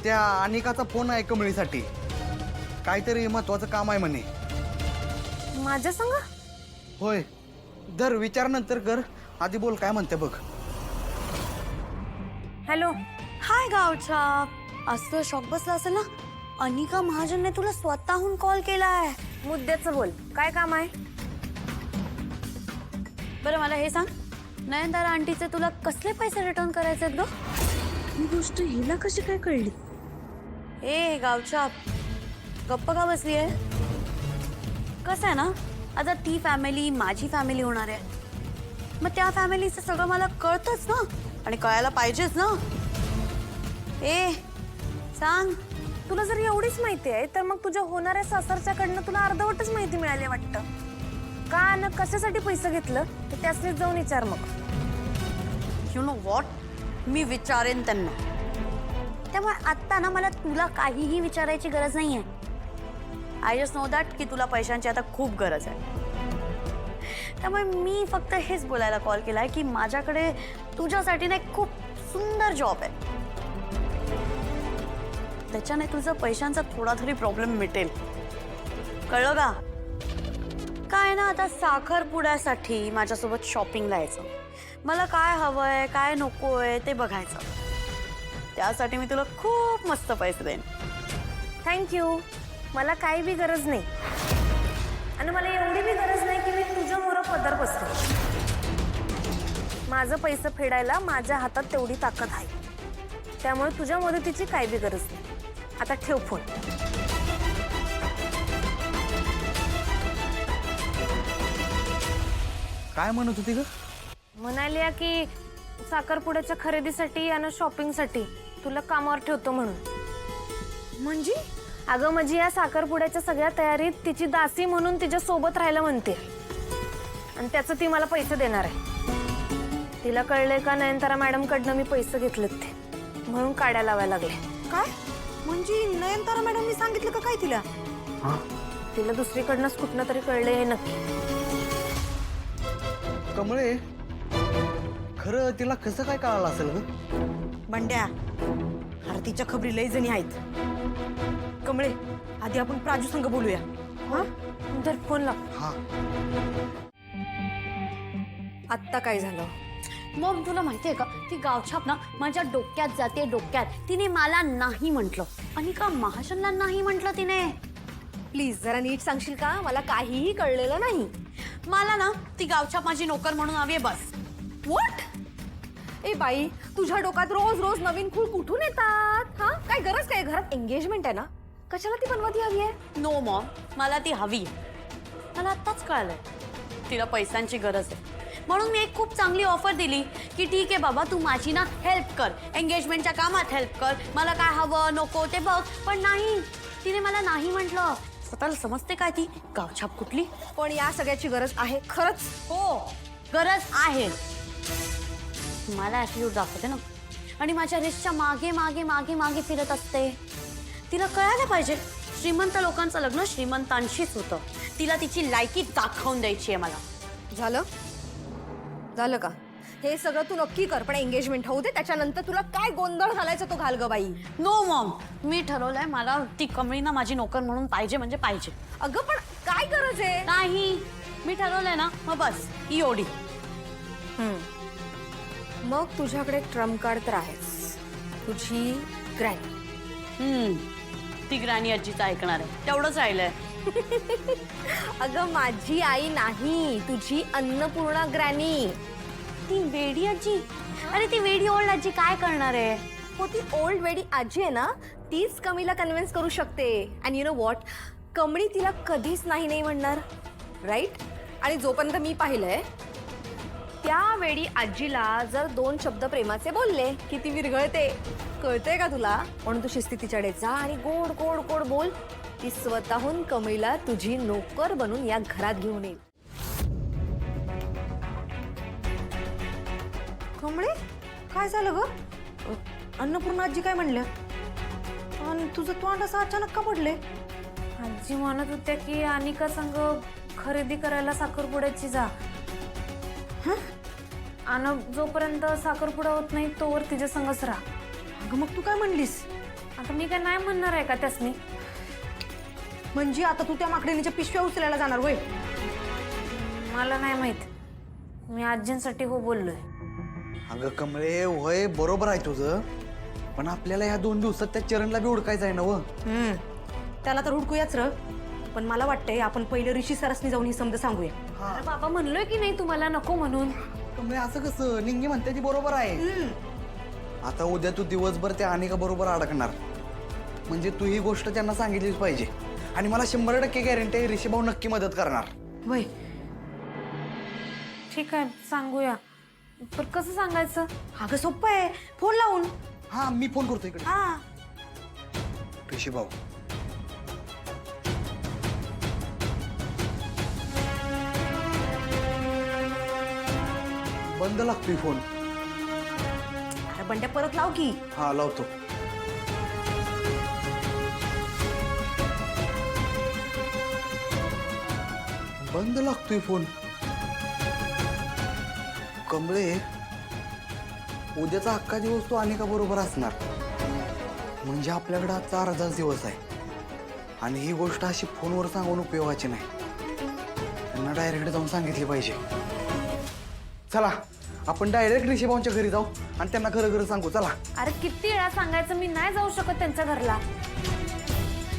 त्या अनिकाचा फोन आहे कमळीसाठी. काहीतरी महत्वाचं काम आहे म्हणे. माझ्या संग? होय. दर विचार नंतर कर, आधी बोल काय म्हणते बघ. हॅलो. हाय गावच्या. आज तुला शॉक बसला असेल ना, अनिका महाजनने तुला स्वतःहून कॉल केलाय. मुद्द्याचं बोल, काय काम आहे? बरं मला हे सांग, नयनतारा आंटीचे तुला कसले पैसे रिटर्न करायचे ग? ही गोष्ट हिला कशी काय कळली? ए गावच्या, गप्प का बसली आहे? कसं आहे ना, आता ती फॅमिली माझी फॅमिली होणार आहे. मग त्या फॅमिलीचं सगळं मला कळतंच ना, आणि कळायला पाहिजेच ना. ए सांग. तुला जर एवढीच माहिती आहे तर मग तुझ्या होणाऱ्या सासरच्याकडनं तुला अर्धवटच माहिती मिळाली वाटतं. का आणि कशासाठी पैसे घेतलं ते त्यासनीच जाऊन विचार मग. यू नो वॉट, मी विचारेन त्यांना. त्यामुळे आत्ता ना मला तुला काहीही विचारायची गरज नाही आहे. आय जस्ट नो दॅट की तुला पैशांची आता खूप गरज आहे. त्यामुळे मी फक्त हेच बोलायला कॉल केला आहे की माझ्याकडे तुझ्यासाठी ना एक खूप सुंदर जॉब आहे. त्याच्याने तुझं पैशांचा थोडा तरी प्रॉब्लेम मिटेल. कळलं का? काय ना, आता साखरपुड्यासाठी माझ्यासोबत शॉपिंगला यायचं. मला काय हवंय काय नकोय ते बघायचं. त्यासाठी मी तुला खूप मस्त पैसे देईन. थँक्यू. मला काही बी गरज नाही, आणि मला एवढी बी गरज नाही की मी तुझ्या मोर पदर बसते. माझं पैसे फेडायला माझ्या हातात तेवढी ताकद आहे. त्यामुळे तुझ्या मदतीची काही बी गरज नाही. आता ठेव फोन. काय म्हणत होती ग? म्हणाली की साखरपुड्याच्या खरेदीसाठी आणि शॉपिंगसाठी तुला कामावर ठेवतो म्हणून. म्हणजे अगं म्हणजे या साखरपुड्याच्या सगळ्या तयारीत तिची दासी म्हणून तिच्या सोबत राहायला म्हणते, आणि त्याचं ती मला पैसे देणार आहे. तिला कळले का नयनतारा मॅडम कडनं मी पैसे घेतलेत ते, म्हणून काड्या लावायला लागले. काय म्हणजे नयनतारा मॅडमनी सांगितलं का काय तिला? तिला दुसरीकडनंच कुठनं तरी कळले हे नक्की. कमळे, खरं तिला कसं काय कळालं असेल ग? बंड्या, आरतीच्या खबरी लय जणी आहेत. कमळे, आधी आपण प्राजू संग बोलूया. हा तर फोन लाव. हा. आत्ता काय झालं? मग तुला माहितीये का, ती गावछाप ना माझ्या डोक्यात जाते डोक्यात. तिने मला नाही म्हटलं, आणि का महाजनला नाही म्हटलं तिने. प्लीज जरा नीट सांगशील का? मला काहीही कळलेलं नाही. मला ना ती गावछाप माझी नोकर म्हणून हवी आहे बस. व्हॉट? ए बाई, तुझ्या डोक्यात रोज रोज नवीन खूळ कुठून येतात? हा, काय गरज काय? घरात एंगेजमेंट आहे ना, कशाला ती बनवती हवी आहे? नो मॉम, मला ती हवी. मला आत्ताच कळलंय तिला पैशांची गरज आहे. म्हणून मी एक खूप चांगली ऑफर दिली की ठीक आहे बाबा, तू माझी ना हेल्प कर, एंगेजमेंटच्या कामात हेल्प कर, मला काय हवं नको ते बघ. पण नाही, तिने मला नाही म्हटलं. स्वतःला समजते काय ती गावछाप कुठली. पण या सगळ्याची गरज आहे खरंच. हो, गरज आहे. मला ॲटिट्यूड दाखवते ना, आणि माझ्या रिस्कच्या मागे मागे मागे मागे फिरत असते. तिला कळायला पाहिजे, श्रीमंत लोकांचं लग्न श्रीमंतांशीच होतं. तिला तिची लायकी दाखवून द्यायची आहे मला. झालं झालं का? हे सगळं तू नक्की कर, पण एंगेजमेंट होऊ दे. त्याच्यानंतर तुला काय गोंधळ घालायचा तो घाल ग बाई. नो मॉम, मी ठरवलंय मला ती कमळी ना माझी नोकर म्हणून पाहिजे म्हणजे पाहिजे. अगं पण काय गरज आहे? नाही, मी ठरवलंय ना, मग बस ही एवढी. मग तुझ्याकडे ट्रम्प कार्ड तर आहेच, तुझी ग्रँड. ती ग्रॅनी आजीचं ऐकणार आहे, तेवढंच राहिलंय. अगं माझी आई नाही, तुझी अन्नपूर्णा ग्रॅनी. ती वेडी आजी? अरे ती वेडी ओल्ड आजी काय करणार आहे? हो, ती ओल्ड वेडी आजी आहे ना, तीच कमीला कन्व्हिन्स करू शकते. And you know what, Kamali तिला कधीच नाही नाही म्हणणार, राईट? आणि जोपर्यंत मी पाहिलंय, त्या वेडी आजीला जर 2 शब्द प्रेमाचे बोलले की ती विरघळते. कळतंय का तुला? म्हणून तू शिस्ती तिच्याकडे जा आणि गोड गोड गोड बोल. ती स्वतःहून कमळीला तुझी नोकर बनून या घरात घेऊन येईल. कमळे, काय झालं ग? अन्नपूर्णा आजी काय म्हणल्या? आणि तुझं तोंड असं अचानक का पडले? आजी म्हणत होत्या की अनिका संग खरेदी करायला साखरपुड्याची जा, आणि जोपर्यंत साखरपुडा होत नाही तोवर तिच्या संगच राहा. अगं मग तू काय म्हणलीस? आता मी काय नाही म्हणणार आहे का त्यासनी? म्हणजे आता तू त्या माकडिणीच्या पिशव्या उचलायला जाणार होय? मला नाही माहित. मी आजींसाठी हो बोललोय. अगं कमळे, होय बरोबर आहे तुझं, पण आपल्याला ह्या 2 दिवसात त्या चरणला बी हुडकायचं आहे ना व. त्याला तर हुडकूयाच र, पण मला वाटतंय आपण पहिले ऋषी सरसनी जाऊन ही समज सांगूया. अरे बाबा म्हणलोय की नाही तुम्हाला नको म्हणून. कमळे असं कसं? निंगी म्हणते ती बरोबर आहे. आता उद्या तू दिवसभर त्या अनिका बरोबर अडकणार, म्हणजे तू ही गोष्ट त्यांना सांगितलीच पाहिजे. आणि मला 100% गॅरंटी आहे ऋषी भाऊ नक्की मदत करणार. वय ठीक आहे सांगूया, पण कसं सांगायचं? अगं सोपं आहे, फोन लावून. हा मी फोन करतो इकडे. हा ऋषी भाऊ, बंद लागतोय फोन. अरे बंड्या परत लाव की. हा लावतो. बंद लागतोय फोन. कमळे, उद्याचा अख्खा दिवस तो अनिका बरोबर असणार, म्हणजे आपल्याकडे आजचा अर्धाच दिवस आहे. आणि ही गोष्ट अशी फोनवर सांगून उपयोगाची नाही, त्यांना डायरेक्ट जाऊन सांगितली पाहिजे. चला आपण डायरेक्ट ऋषी भाऊंच्या घरी जाऊ आणि त्यांना खरं खरं सांगू. चला. अरे किती वेळा सांगायचं, मी नाही जाऊ शकत त्यांच्या घरला.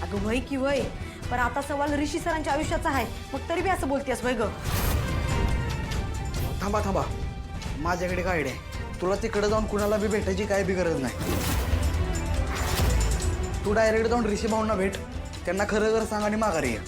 अगं वय की वय, पण आता सवाल ऋषी सरांच्या आयुष्याचा आहे, मग तरी बी असं बोलतेस वय ग. थांबा थांबा, माझ्याकडे काय आयडिया आहे. तुला तिकडे जाऊन कुणाला बी भेटायची काय बी गरज नाही. तू डायरेक्ट जाऊन ऋषी भाऊंना भेट, त्यांना खरं खरं सांग आणि माघारी ये.